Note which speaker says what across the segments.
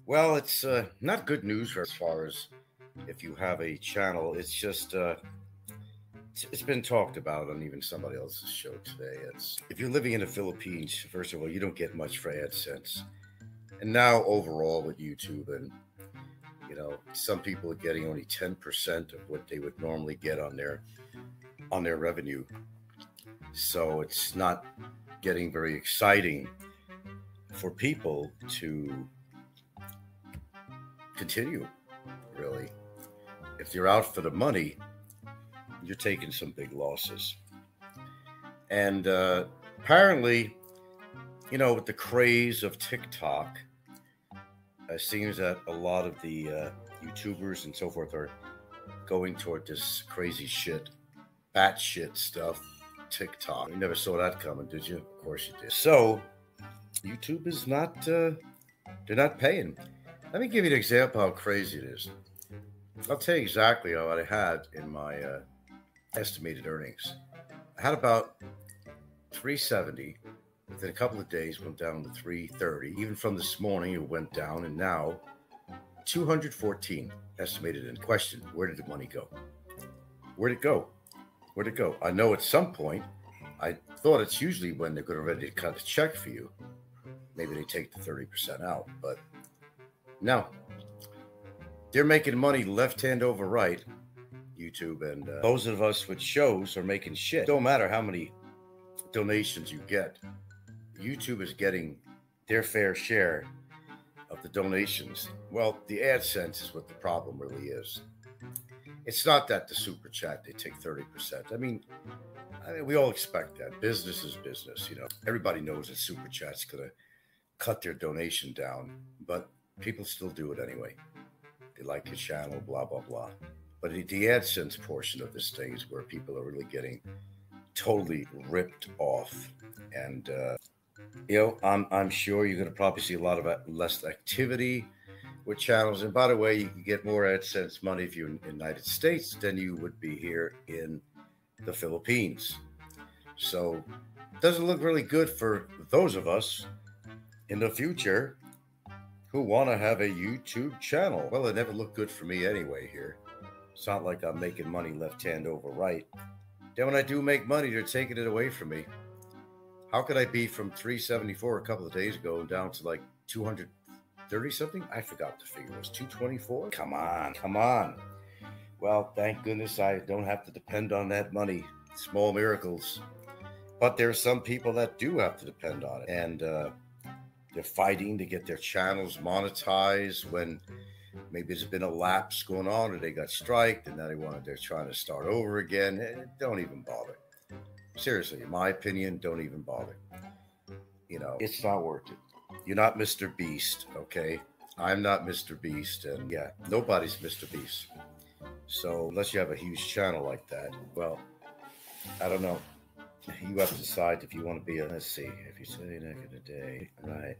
Speaker 1: Well, it's not good news as far as if you have a channel. It's just it's been talked about on even somebody else's show today. It's if you're living in the Philippines, first of all, you don't get much for AdSense, and now overall with YouTube, and some people are getting only 10% of what they would normally get on their revenue. So it's not getting very exciting for people to continue, really. If you're out for the money, you're taking some big losses. And apparently, with the craze of TikTok, it seems that a lot of the YouTubers and so forth are going toward this crazy shit, batshit stuff, TikTok. You never saw that coming, did you? Of course you did. So, YouTube is not, they're not paying. Let me give you an example how crazy it is. I'll tell you exactly what I had in my estimated earnings. I had about 370. Within a couple of days, went down to 330. Even from this morning, it went down, and now 214 estimated in question. Where did the money go? Where'd it go? Where'd it go? I know at some point, I thought it's usually when they're ready to cut a check for you. Maybe they take the 30% out, but no. They're making money left hand over right, YouTube, and those of us with shows are making shit. Don't matter how many donations you get. YouTube is getting their fair share of the donations. Well, the AdSense is what the problem really is. It's not that the super chat, they take 30%. I mean, we all expect that. Business is business, Everybody knows that super chat's going to cut their donation down, but people still do it anyway. They like your channel, blah, blah, blah. But the AdSense portion of this thing is where people are really getting totally ripped off. And, I'm sure you're going to probably see a lot of less activity with channels. And by the way, you can get more AdSense money if you're in the United States than you would be here in the Philippines. So it doesn't look really good for those of us in the future who want to have a YouTube channel. Well, it never looked good for me anyway here. It's not like I'm making money left hand over right. Then when I do make money, they're taking it away from me. How could I be from 374 a couple of days ago down to like 230 something? I forgot the figure. It was 224? Come on. Well, thank goodness I don't have to depend on that money. Small miracles. But there are some people that do have to depend on it. And they're fighting to get their channels monetized when maybe there's been a lapse going on or they got striked and now they're trying to start over again. Don't even bother. Seriously, in my opinion, don't even bother. It's not worth it. You're not Mr. Beast, okay? I'm not Mr. Beast, and yeah, nobody's Mr. Beast. So unless you have a huge channel like that, well, I don't know. You have to decide if you want to be let's see, if you say neck of the day, right?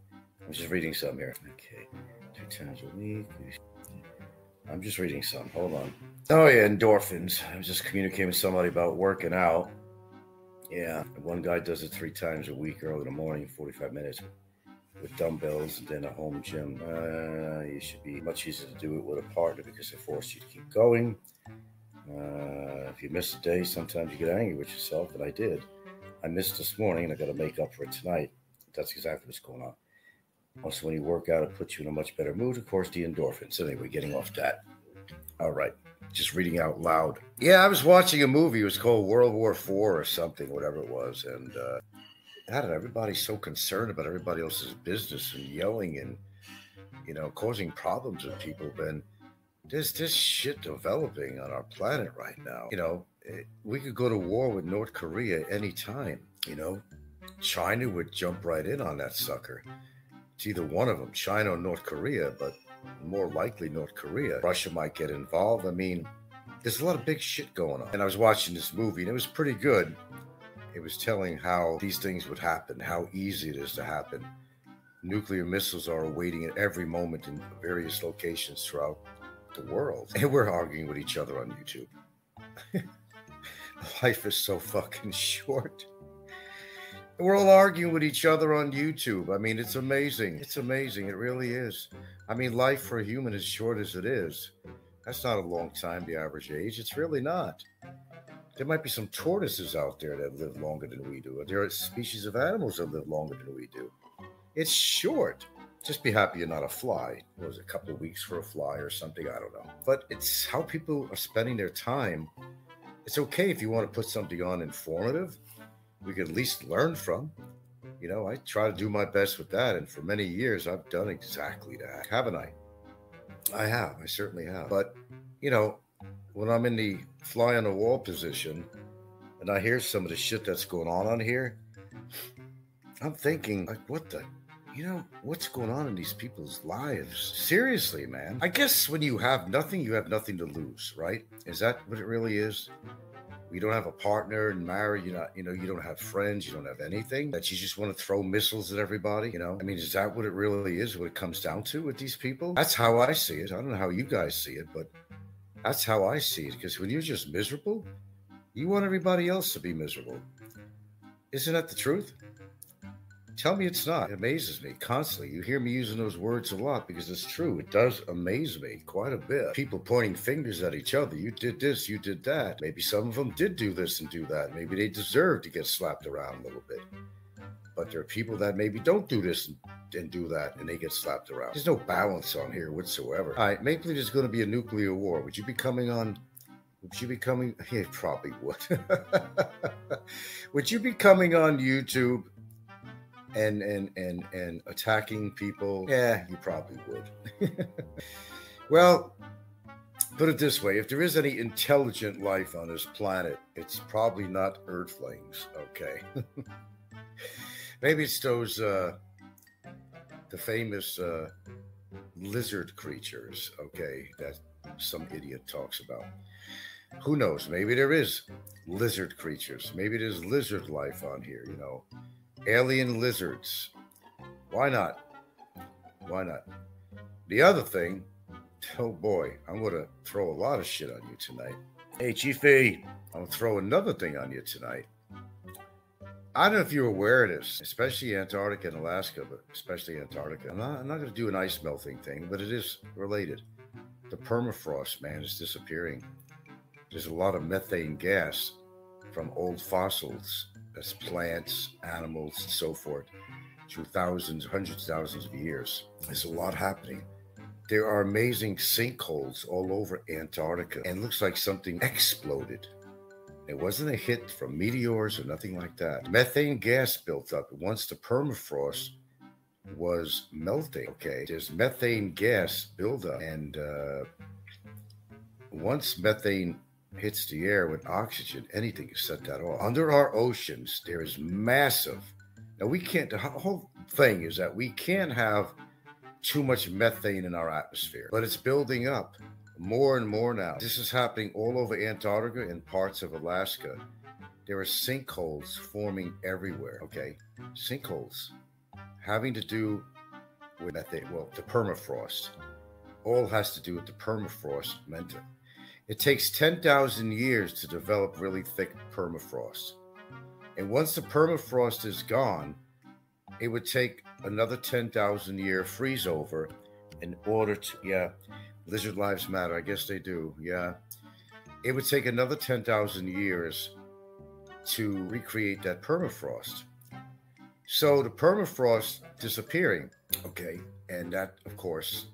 Speaker 1: I'm just reading some here. Okay, 2 times a week. I'm just reading some. Hold on. Oh yeah, endorphins. I was just communicating with somebody about working out. Yeah, one guy does it 3 times a week, early in the morning, 45 minutes with dumbbells, and then a home gym. You should be much easier to do it with a partner because it forces you to keep going. If you miss a day, sometimes you get angry with yourself, and I did. I missed this morning, and I got to make up for it tonight. That's exactly what's going on. Also, when you work out, it puts you in a much better mood. Of course, the endorphins. Anyway, getting off that. All right. Just reading out loud. Yeah, I was watching a movie. It was called World War IV or something, whatever it was. And I don't know, everybody's so concerned about everybody else's business and yelling and, causing problems with people. Then there's this shit developing on our planet right now. We could go to war with North Korea anytime. China would jump right in on that sucker. It's either one of them, China or North Korea, but more likely North Korea. Russia might get involved. I mean, there's a lot of big shit going on. And I was watching this movie, and it was pretty good. It was telling how these things would happen, how easy it is to happen. Nuclear missiles are awaiting at every moment in various locations throughout the world. And we're arguing with each other on YouTube. Life is so fucking short. We're all arguing with each other on YouTube. I mean, it's amazing. It's amazing. It really is. I mean, life for a human, as short as it is, that's not a long time, the average age. It's really not. There might be some tortoises out there that live longer than we do. There are species of animals that live longer than we do. It's short. Just be happy you're not a fly. What was it, a couple of weeks for a fly or something? I don't know. But it's how people are spending their time. It's okay if you want to put something on informative. We could at least learn from. You know, I try to do my best with that. And for many years, I've done exactly that. Haven't I? I have. I certainly have. But, you know, when I'm in the fly on the wall position and I hear some of the shit that's going on here, I'm thinking, like, what the? You know, what's going on in these people's lives? Seriously, man. I guess when you have nothing, you have nothing to lose, right? Is that what it really is? You don't have a partner and married, you're not, you know, you don't have friends, you don't have anything, that you just want to throw missiles at everybody, you know? I mean, is that what it really is, what it comes down to with these people? That's how I see it. I don't know how you guys see it, but that's how I see it. Because when you're just miserable, you want everybody else to be miserable. Isn't that the truth? Tell me it's not. It amazes me constantly. You hear me using those words a lot because it's true. It does amaze me quite a bit. People pointing fingers at each other. You did this, you did that. Maybe some of them did do this and do that. Maybe they deserve to get slapped around a little bit. But there are people that maybe don't do this and do that, and they get slapped around. There's no balance on here whatsoever. All right, maybe there's going to be a nuclear war. Would you be coming on? Would you be coming? Yeah, probably would. Would you be coming on YouTube and attacking people? Yeah, you probably would. Well, put it this way: if there is any intelligent life on this planet, it's probably not Earthlings. Okay. Maybe it's those the famous lizard creatures, okay, that some idiot talks about. Who knows? Maybe there is lizard creatures. Maybe there's lizard life on here, you know. Alien lizards. Why not? Why not? The other thing, oh boy, I'm going to throw a lot of shit on you tonight. Hey, Chiefy, I'm going to throw another thing on you tonight. I don't know if you're aware of this, especially Antarctica and Alaska, but especially Antarctica. I'm not going to do an ice melting thing, but it is related. The permafrost, man, is disappearing. There's a lot of methane gas from old fossils. That's plants, animals, and so forth, through thousands, hundreds of thousands of years. There's a lot happening. There are amazing sinkholes all over Antarctica, and it looks like something exploded. It wasn't a hit from meteors or nothing like that. Methane gas built up once the permafrost was melting. Okay, there's methane gas buildup, and once methane hits the air with oxygen, anything can set that off. Under our oceans, there is massive. Now we can't. The whole thing is that we can't have too much methane in our atmosphere, but it's building up. More and more now. This is happening all over Antarctica and parts of Alaska. There are sinkholes forming everywhere, okay? Sinkholes having to do with methane, well, the permafrost. All has to do with the permafrost. It takes 10,000 years to develop really thick permafrost. And once the permafrost is gone, it would take another 10,000 year freeze over in order to, Lizard lives matter. I guess they do. Yeah. It would take another 10,000 years to recreate that permafrost. So the permafrost disappearing. Okay. And that, of course,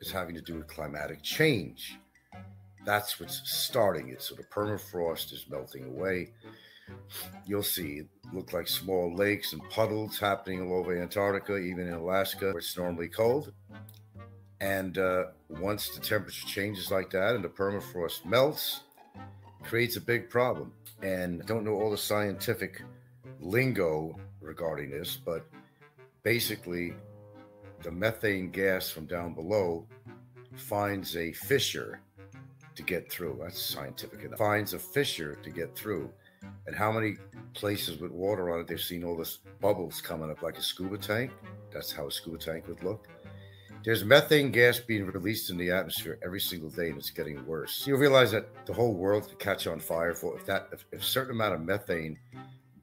Speaker 1: is having to do with climatic change. That's what's starting it. So the permafrost is melting away. You'll see it look like small lakes and puddles happening all over Antarctica, even in Alaska, where it's normally cold. And once the temperature changes like that and the permafrost melts, it creates a big problem. And I don't know all the scientific lingo regarding this, but basically the methane gas from down below finds a fissure to get through. That's scientific enough. Finds a fissure to get through. And how many places with water on it, they've seen all this bubbles coming up like a scuba tank. That's how a scuba tank would look. There's methane gas being released in the atmosphere every single day, and it's getting worse. You realize that the whole world could catch on fire if a certain amount of methane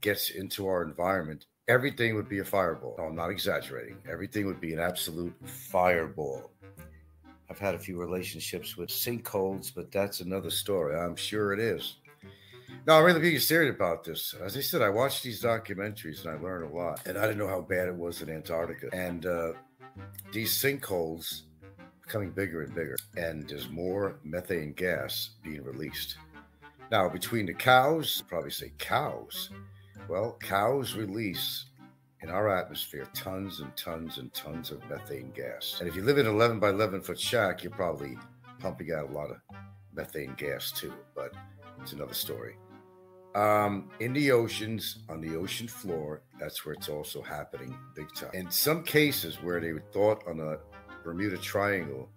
Speaker 1: gets into our environment. everything would be a fireball. No, I'm not exaggerating. Everything would be an absolute fireball. I've had a few relationships with sinkholes, but that's another story. I'm sure it is. No, I'm really being serious about this. As I said, I watched these documentaries and I learned a lot. And I didn't know how bad it was in Antarctica. And these sinkholes becoming bigger and bigger. And there's more methane gas being released. Now, between the cows, probably say cows. Well, cows release in our atmosphere tons and tons and tons of methane gas. And if you live in an 11 by 11 foot shack, you're probably pumping out a lot of methane gas too. But it's another story. In the oceans, on the ocean floor, that's where it's also happening big time. In some cases where they thought on the Bermuda Triangle,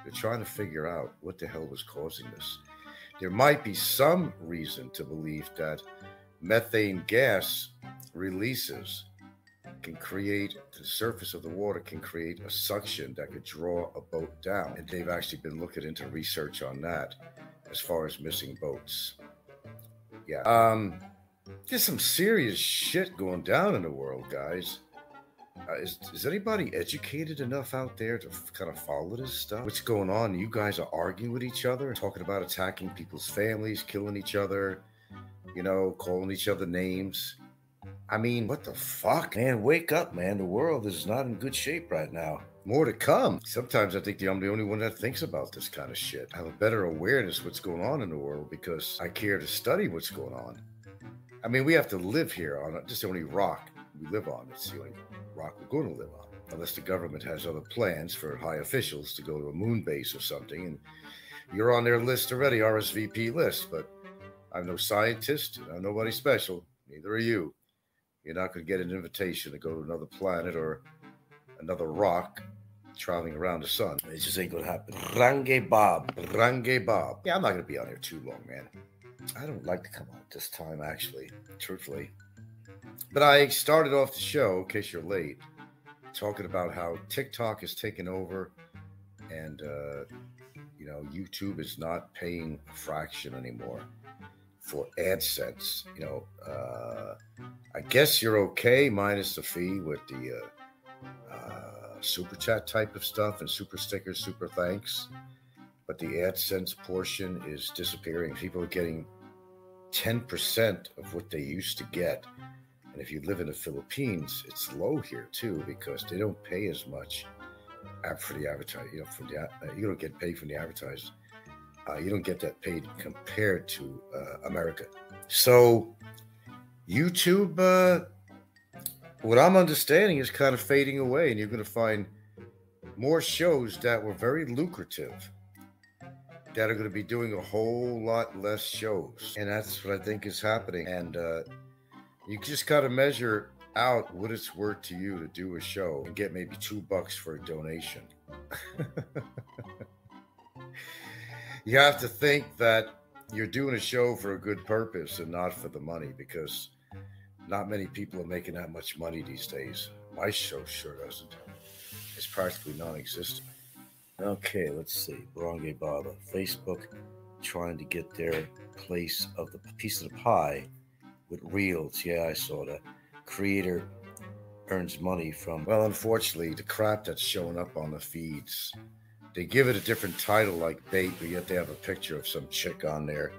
Speaker 1: they're trying to figure out what the hell was causing this. There might be some reason to believe that methane gas releases can create, the surface of the water can create a suction that could draw a boat down. And they've actually been looking into research on that as far as missing boats. Yeah. There's some serious shit going down in the world, guys. Is anybody educated enough out there to kind of follow this stuff? What's going on? You guys are arguing with each other, talking about attacking people's families, killing each other, calling each other names. I mean, what the fuck? Man, wake up, man. The world is not in good shape right now. More to come. Sometimes I think I'm the only one that thinks about this kind of shit. I have a better awareness of what's going on in the world because I care to study what's going on. I mean, we have to live here on just the only rock we live on. It's the only rock we're going to live on. Unless the government has other plans for high officials to go to a moon base or something. And you're on their list already, RSVP list. But I'm no scientist. I'm nobody special. Neither are you. You're not going to get an invitation to go to another planet or another rock traveling around the sun. It just ain't going to happen. Range Bob. Yeah, I'm not going to be on here too long, man. I don't like to come on at this time, actually, truthfully. But I started off the show, in case you're late, talking about how TikTok is taking over and, YouTube is not paying a fraction anymore for AdSense. I guess you're okay minus the fee with the super chat type of stuff and super stickers, super thanks. But the AdSense portion is disappearing. People are getting 10% of what they used to get. And if you live in the Philippines, it's low here too because they don't pay as much for the advertising. You don't get paid from the advertisers. You don't get that paid compared to America. So YouTube, what I'm understanding, is kind of fading away, and you're going to find more shows that were very lucrative that are going to be doing a whole lot less shows. And that's what I think is happening. And you just got to measure out what it's worth to you to do a show and get maybe $2 for a donation. You have to think that you're doing a show for a good purpose and not for the money, because not many people are making that much money these days. My show sure doesn't. It's practically non-existent. Okay, let's see. Barangay Baba. Facebook trying to get their piece of the pie with Reels. Yeah, I saw that. Creator earns money from, well, unfortunately, the crap that's showing up on the feeds. They give it a different title like bait, but yet they have a picture of some chick on there,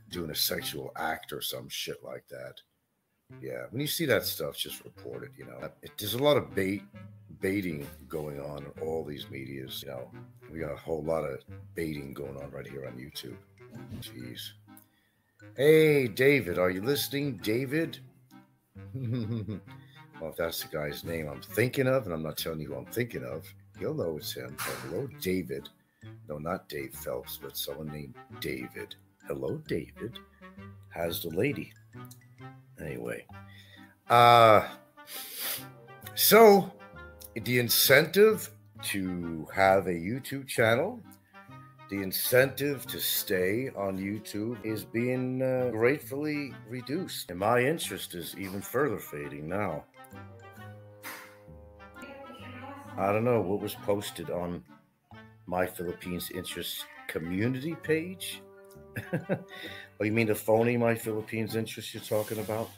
Speaker 1: doing a sexual act or some shit like that. Yeah, when you see that stuff, just report it, there's a lot of baiting going on in all these medias, We got a whole lot of baiting going on right here on YouTube. Jeez. Hey, David, are you listening, David? Well, if that's the guy's name I'm thinking of, and I'm not telling you who I'm thinking of, you'll know it's him. Hello, David. No, not Dave Phelps, but someone named David. Hello, David. How's the lady? Anyway. So the incentive to have a YouTube channel, the incentive to stay on YouTube is being gratefully reduced. And my interest is even further fading now. I don't know what was posted on My Philippines Interest community page. Oh, you mean the phony My Philippines Interest you're talking about?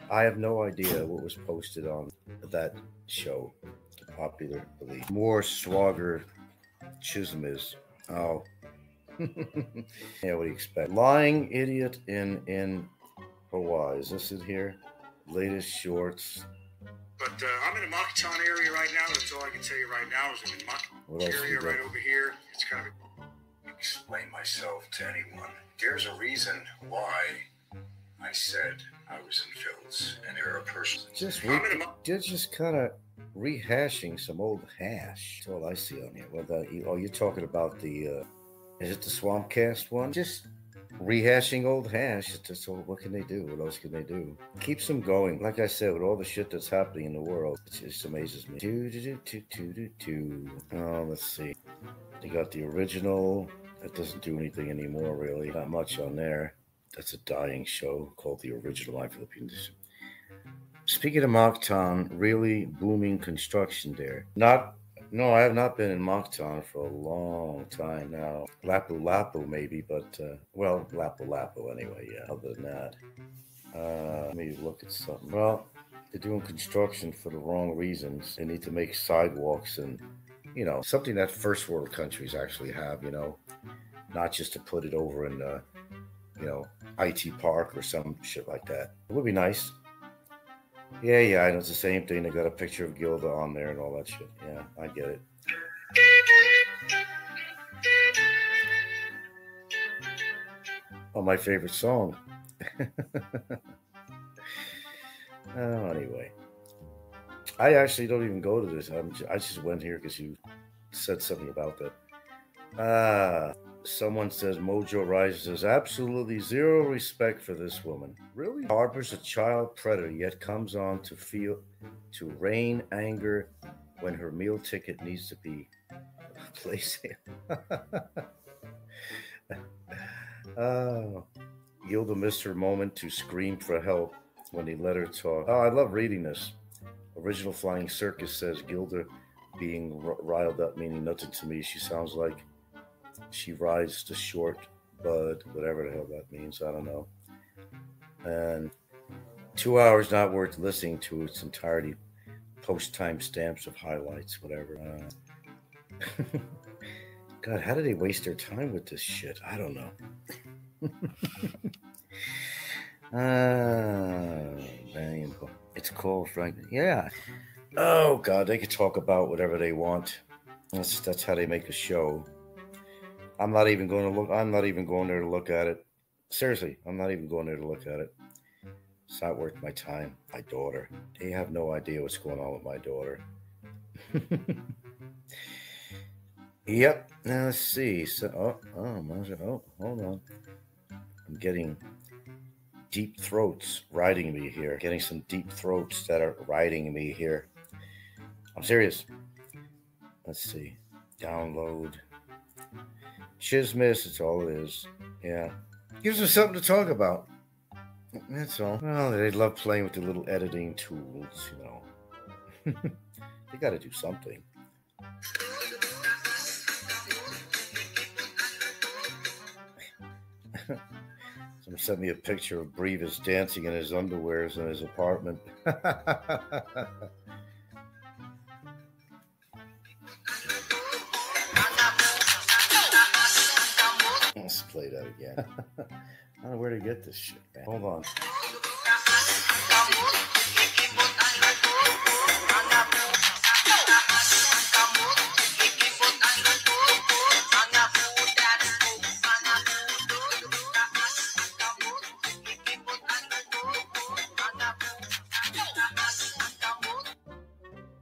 Speaker 1: I have no idea what was posted on that show, the popular belief. More swagger chismis. Oh. Yeah, what do you expect? Lying idiot in Hawaii. Is this it here? Latest shorts.
Speaker 2: But I'm in the Makaton area right now. That's all I can tell you right now is I'm in Makaton area right over here. It's kind of explain myself to anyone. There's a reason why I said I was in Phil's, and there are persons.
Speaker 1: Just kind of rehashing some old hash. That's all I see on here. Well, you're talking about the. Is it the Swampcast one? Just rehashing old hash. It's just, what can they do? What else can they do? Keeps them going. Like I said, with all the shit that's happening in the world, it just amazes me. Let's see. They got the original. That doesn't do anything anymore, really. Not much on there. That's a dying show called The Original My Philippines. Speaking of Mactan, really booming construction there. No, I have not been in Mactan for a long time now. Lapu-Lapu maybe, but, Lapu-Lapu anyway, yeah, other than that. Let me look at something. Well, they're doing construction for the wrong reasons. They need to make sidewalks and, something that first world countries actually have, not just to put it over in, IT Park or some shit like that. It would be nice. Yeah, I know it's the same thing. They got a picture of Gilda on there and all that shit. Yeah, I get it. Oh, my favorite song. Anyway. I actually don't even go to this. I just went here because you said something about that. Someone says Mojo Rise has absolutely zero respect for this woman. Really? Harbors a child predator, yet comes on to rain anger when her meal ticket needs to be placed. Gilda missed her moment to scream for help when he let her talk. Oh, I love reading this. Original Flying Circus says Gilda being riled up, meaning nothing to me. She sounds like she rides the short bud, whatever the hell that means. I don't know. And 2 hours not worth listening to its entirety. Post time stamps of highlights, whatever. God, how do they waste their time with this shit? I don't know. Man, it's called Frank. Yeah. Oh God, they could talk about whatever they want. That's how they make a show. I'm not even going there to look at it. Seriously, I'm not even going there to look at it. It's not worth my time. My daughter. They have no idea what's going on with my daughter. Yep. Now let's see. So, hold on. I'm getting deep throats riding me here. Getting some deep throats that are riding me here. I'm serious. Let's see. Download. Chismis, it's all it is. Yeah. Gives us something to talk about. That's all. Well, they love playing with the little editing tools, They got to do something. Someone sent me a picture of Brevis dancing in his underwears in his apartment. Let's play that again. I don't know where to get this shit, man. Hold on.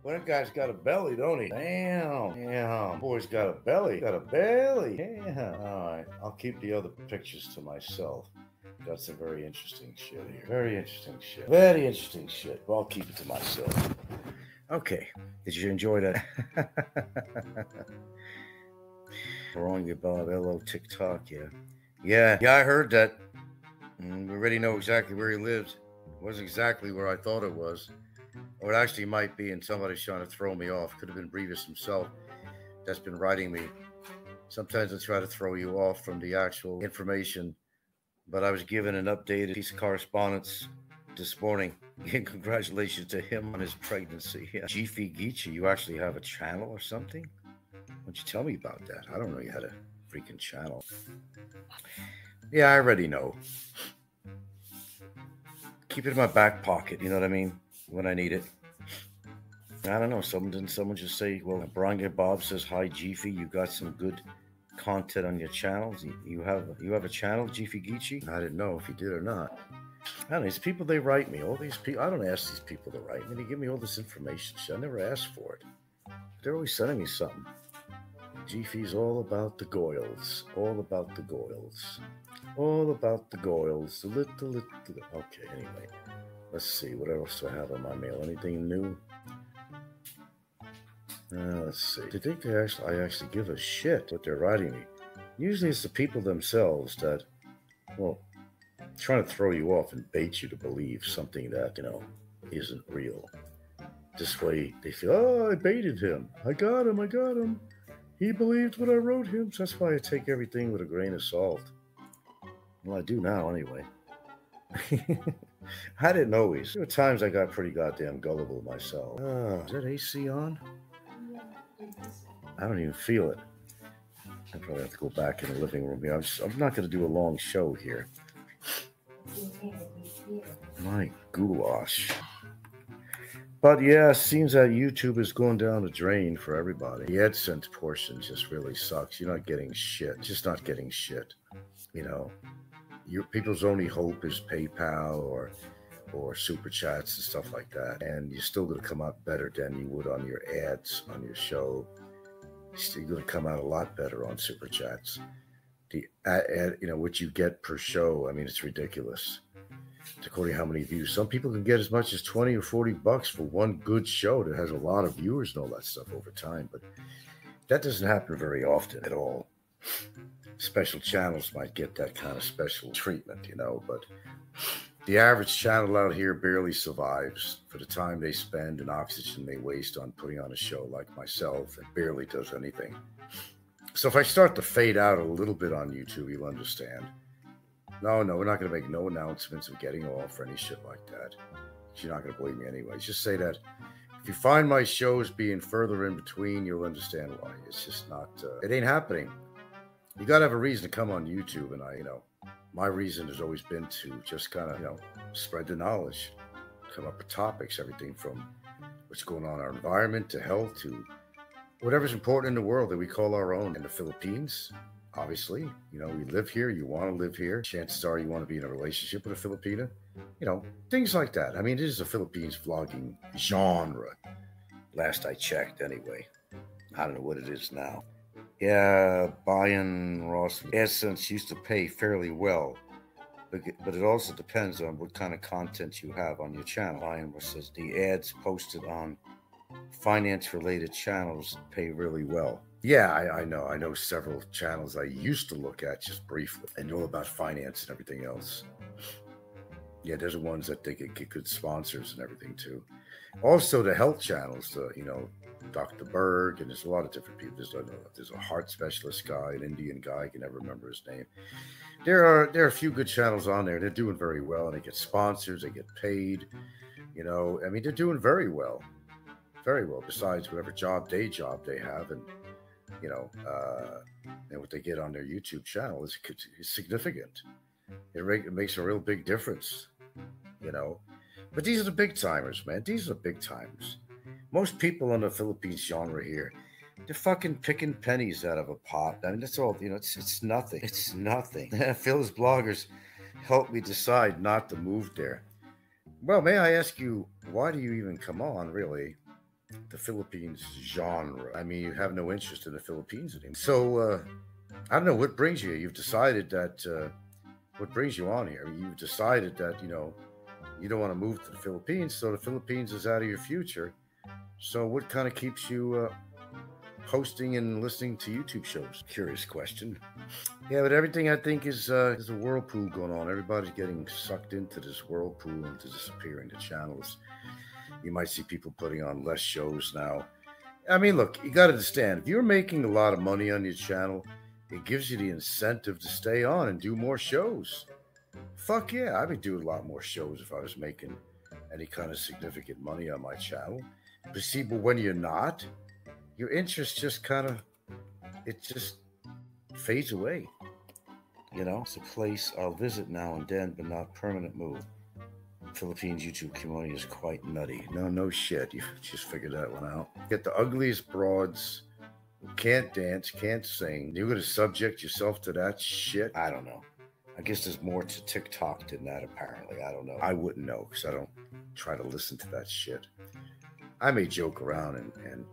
Speaker 1: Well, that guy's got a belly, don't he? Damn. Boy's got a belly. Yeah. All right. I'll keep the other pictures to myself. Got some very interesting shit here. Very interesting shit. Well, I'll keep it to myself. Okay. Did you enjoy that? Wrong about hello TikTok, yeah. Yeah, I heard that. We already know exactly where he lives. It wasn't exactly where I thought it was. Or it actually might be, and somebody's trying to throw me off. Could have been Brevis himself that's been writing me. Sometimes I try to throw you off from the actual information, but I was given an updated piece of correspondence this morning. And congratulations to him on his pregnancy. Yeah. Jiffy Geechee, you actually have a channel or something? Why don't you tell me about that? I don't know you had a freaking channel. Yeah, I already know. Keep it in my back pocket, you know what I mean? When I need it. I don't know. Didn't someone just say, well, Brian Bob says, hi, Jiffy, you got some good content on your channels. You have a channel, Jiffy Geechee? I didn't know if you did or not. I don't know. These people, they write me. All these people, I don't ask these people to write me. They give me all this information. I never ask for it. They're always sending me something. Jiffy's all about the goils. All about the goils. All about the goils. The little. Okay, anyway. Let's see. What else do I have on my mail? Anything new? Let's see. Do you think I actually give a shit what they're writing me? Usually it's the people themselves that, well, trying to throw you off and bait you to believe something that, isn't real. This way they feel, oh, I baited him. I got him. He believed what I wrote him. So that's why I take everything with a grain of salt. Well, I do now anyway. I didn't always. There were times I got pretty goddamn gullible myself. Is that AC on? I don't even feel it. I probably have to go back in the living room here. I'm not going to do a long show here. My goulash. But yeah, it seems that YouTube is going down the drain for everybody. The AdSense portion just really sucks. You're not getting shit. Just not getting shit. Your people's only hope is PayPal or super chats and stuff like that. And you're still going to come out better than you would on your ads on your show. You're still going to come out a lot better on super chats. The ad, what you get per show, I mean, it's ridiculous. It's according to how many views. Some people can get as much as $20 or $40 for one good show that has a lot of viewers and all that stuff over time. But that doesn't happen very often at all. Special channels might get that kind of special treatment, but the average channel out here barely survives for the time they spend and oxygen they waste on putting on a show like myself. It barely does anything. So if I start to fade out a little bit on YouTube, you'll understand. No, we're not going to make no announcements of getting off or any shit like that. You're not going to believe me anyway. Just say that if you find my shows being further in between, you'll understand why. It's just not, it ain't happening. You got to have a reason to come on YouTube. And my reason has always been to just kind of, spread the knowledge, come up with topics, everything from what's going on in our environment to health to whatever's important in the world that we call our own. In the Philippines, obviously, we live here. You want to live here. Chances are you want to be in a relationship with a Filipina. Things like that. I mean, it is a Philippines vlogging genre. Last I checked, anyway. I don't know what it is now. Yeah, Brian Ross. AdSense used to pay fairly well, but it also depends on what kind of content you have on your channel. Brian says the ads posted on finance-related channels pay really well. Yeah, I know several channels I used to look at just briefly. I know about finance and everything else. Yeah, there's the ones that they get good sponsors and everything too. Also, the health channels, Dr. Berg, and there's a lot of different people. There's a heart specialist guy, an Indian guy, I can never remember his name. There are a few good channels on there. They're doing very well, and they get sponsors, they get paid. I mean, they're doing very well. Very well, besides whatever day job they have, and and what they get on their YouTube channel is significant. It makes a real big difference, But these are the big timers, man. These are the big timers. Most people in the Philippines genre here, they're fucking picking pennies out of a pot. I mean, that's all, it's nothing. It's nothing. Phil's bloggers helped me decide not to move there. Well, may I ask you, why do you even come on, really? The Philippines genre. I mean, you have no interest in the Philippines anymore. So, I don't know, what brings you? You've decided that, what brings you on here? You've decided that, you don't want to move to the Philippines, so the Philippines is out of your future. So what kind of keeps you hosting and listening to YouTube shows? Curious question. Yeah, but everything I think is a whirlpool going on. Everybody's getting sucked into this whirlpool and disappearing the channels. You might see people putting on less shows now. I mean, look, you got to understand, if you're making a lot of money on your channel, it gives you the incentive to stay on and do more shows. Fuck yeah, I'd be doing a lot more shows if I was making any kind of significant money on my channel. But see, but when you're not, your interest just kind of, it just fades away. You know, it's a place I'll visit now and then, but not permanent move. Philippines YouTube community is quite nutty. No shit. You just figured that one out. Get the ugliest broads who can't dance, can't sing. You're going to subject yourself to that shit? I don't know. I guess there's more to TikTok than that, apparently. I don't know. I wouldn't know because I don't try to listen to that shit. I may joke around and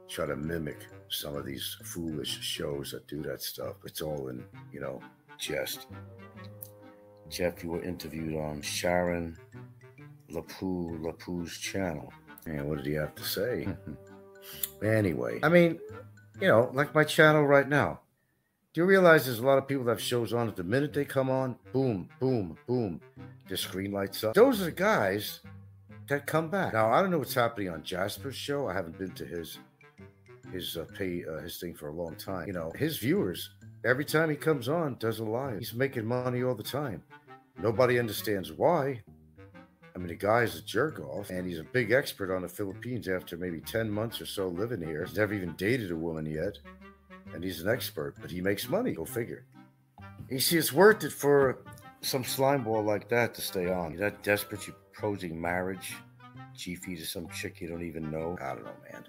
Speaker 1: try to mimic some of these foolish shows that do that stuff. It's all in, you know, jest. Jeff, you were interviewed on Sharon Lapou's channel. And what did he have to say? Anyway, I mean, you know, like my channel right now. Do you realize there's a lot of people that have shows on at the minute they come on? Boom, boom, boom. The screen lights up. Those are the guys that come back. Now, I don't know what's happening on Jasper's show. I haven't been to his thing for a long time. You know, his viewers, every time he comes on, does a live. He's making money all the time. Nobody understands why. I mean, the guy's a jerk off, and he's a big expert on the Philippines after maybe 10 months or so living here. He's never even dated a woman yet, and he's an expert, but he makes money. Go figure. You see, it's worth it for some slimeball like that to stay on. You're that desperate, you're proposing marriage, G-fee to some chick you don't even know. I don't know, man.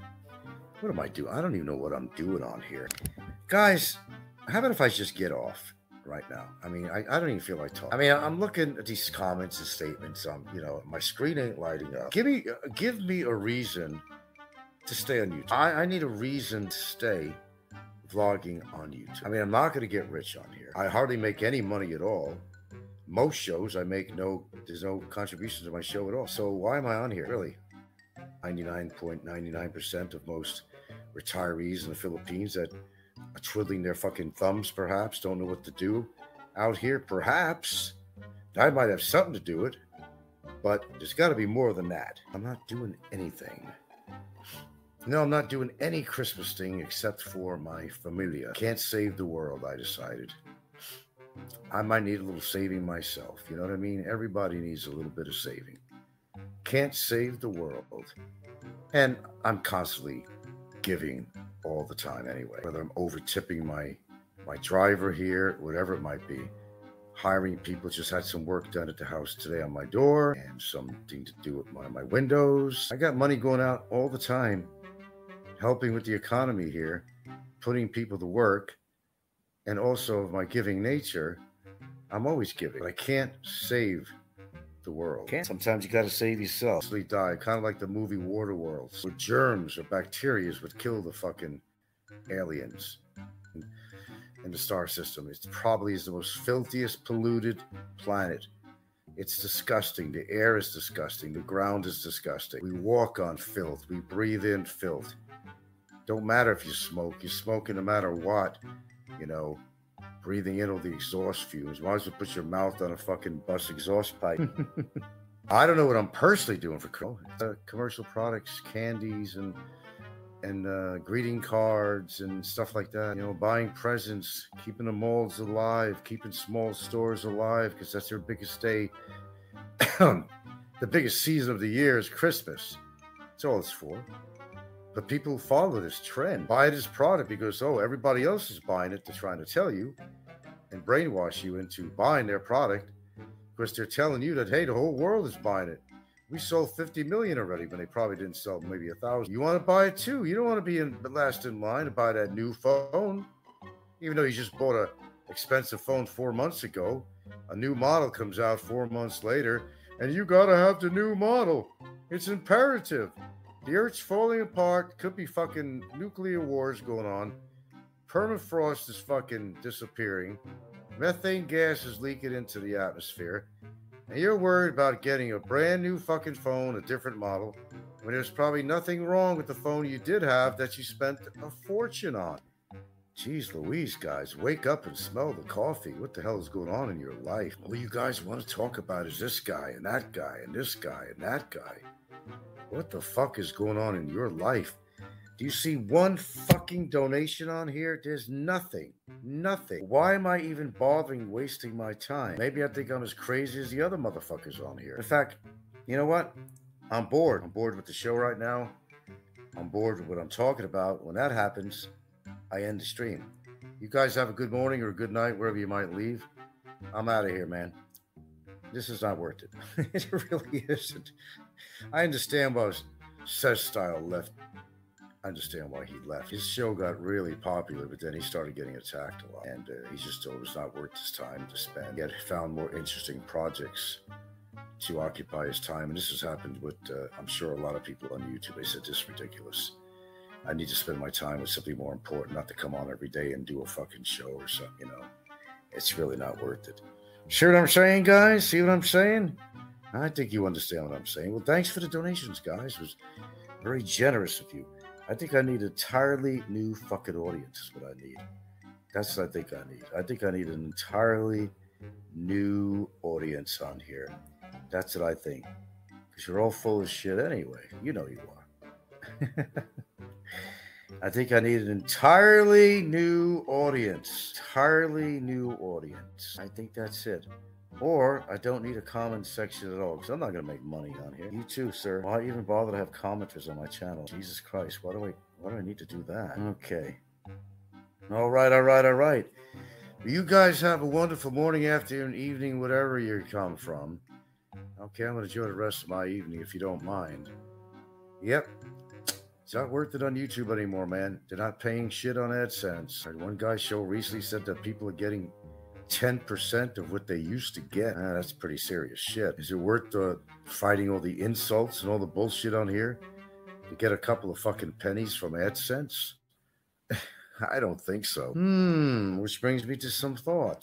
Speaker 1: What am I doing? I don't even know what I'm doing on here. Guys, how about if I just get off right now? I mean, I don't even feel like talking. I mean, I'm looking at these comments and statements. You know, my screen ain't lighting up. Give me a reason to stay on YouTube. I need a reason to stay vlogging on YouTube. I mean, I'm not going to get rich on here. I hardly make any money at all. Most shows I make there's no contribution to my show at all. So why am I on here? Really? 99.99% of most retirees in the Philippines that are twiddling their fucking thumbs, perhaps, don't know what to do out here. Perhaps I might have something to do it, but there's got to be more than that. I'm not doing anything. No, I'm not doing any Christmas thing except for my familia. Can't save the world, I decided. I might need a little saving myself. You know what I mean? Everybody needs a little bit of saving. Can't save the world. And I'm constantly giving all the time anyway. Whether I'm over tipping my driver here, whatever it might be. Hiring people. Just had some work done at the house today on my door and something to do with my windows. I got money going out all the time, helping with the economy here, putting people to work, and also of my giving nature, I'm always giving. But I can't save the world. Sometimes you got to save yourself. Actually die, kind of like the movie Waterworld, where germs or bacteria would kill the fucking aliens in the star system. It probably is the most filthiest, polluted planet. It's disgusting. The air is disgusting. The ground is disgusting. We walk on filth. We breathe in filth. Don't matter if you smoke. You're smoking no matter what. You know, breathing in all the exhaust fumes. Might as well put your mouth on a fucking bus exhaust pipe. I don't know what I'm personally doing for commercial products, candies, and greeting cards and stuff like that. You know, buying presents, keeping the malls alive, keeping small stores alive, because that's their biggest day. The biggest season of the year is Christmas. That's all it's for. But people follow this trend, buy this product because, oh, everybody else is buying it. They're trying to tell you and brainwash you into buying their product because they're telling you that, hey, the whole world is buying it. We sold 50 million already, but they probably didn't sell maybe 1,000. You want to buy it too. You don't want to be last in line to buy that new phone, even though you just bought an expensive phone 4 months ago. A new model comes out 4 months later, and you got to have the new model. It's imperative. The Earth's falling apart. Could be fucking nuclear wars going on. Permafrost is fucking disappearing. Methane gas is leaking into the atmosphere. And you're worried about getting a brand new fucking phone, a different model, when there's probably nothing wrong with the phone you did have that you spent a fortune on. Jeez Louise, guys, wake up and smell the coffee. What the hell is going on in your life? All you guys want to talk about is this guy and that guy and this guy and that guy. What the fuck is going on in your life Do you see one fucking donation on here? There's nothing. Nothing. Why am I even bothering wasting my time? Maybe I think I'm as crazy as the other motherfuckers on here. In fact, you know what? I'm bored. I'm bored with the show right now. I'm bored with what I'm talking about. When that happens, I end the stream. You guys have a good morning or a good night, wherever you might leave. I'm out of here, man. This is not worth it. It really isn't. I understand why Seth Style left. I understand why he left. His show got really popular, but then he started getting attacked a lot. And he just told it was not worth his time to spend. He had found more interesting projects to occupy his time. And this has happened with, I'm sure, a lot of people on YouTube. They said, this is ridiculous. I need to spend my time with something more important, not to come on every day and do a fucking show or something, you know. It's really not worth it. See what I'm saying, guys? See what I'm saying? I think you understand what I'm saying. Well, thanks for the donations, guys. It was very generous of you. I think I need an entirely new fucking audience is what I need. That's what I think I need. I think I need an entirely new audience on here. That's what I think. Because you're all full of shit anyway. You know you are. I think I need an entirely new audience. Entirely new audience. I think that's it. Or I don't need a comment section at all, because I'm not going to make money on here. You too, sir. Why even bother to have commenters on my channel? Jesus Christ, why do I need to do that? Okay. All right. You guys have a wonderful morning, afternoon, evening, whatever you come from. Okay, I'm going to enjoy the rest of my evening, if you don't mind. Yep. It's not worth it on YouTube anymore, man. They're not paying shit on AdSense. One guy's show recently said that people are getting 10% of what they used to get. That's pretty serious shit. Is it worth fighting all the insults and all the bullshit on here to get a couple of fucking pennies from AdSense? I don't think so. Which brings me to some thought.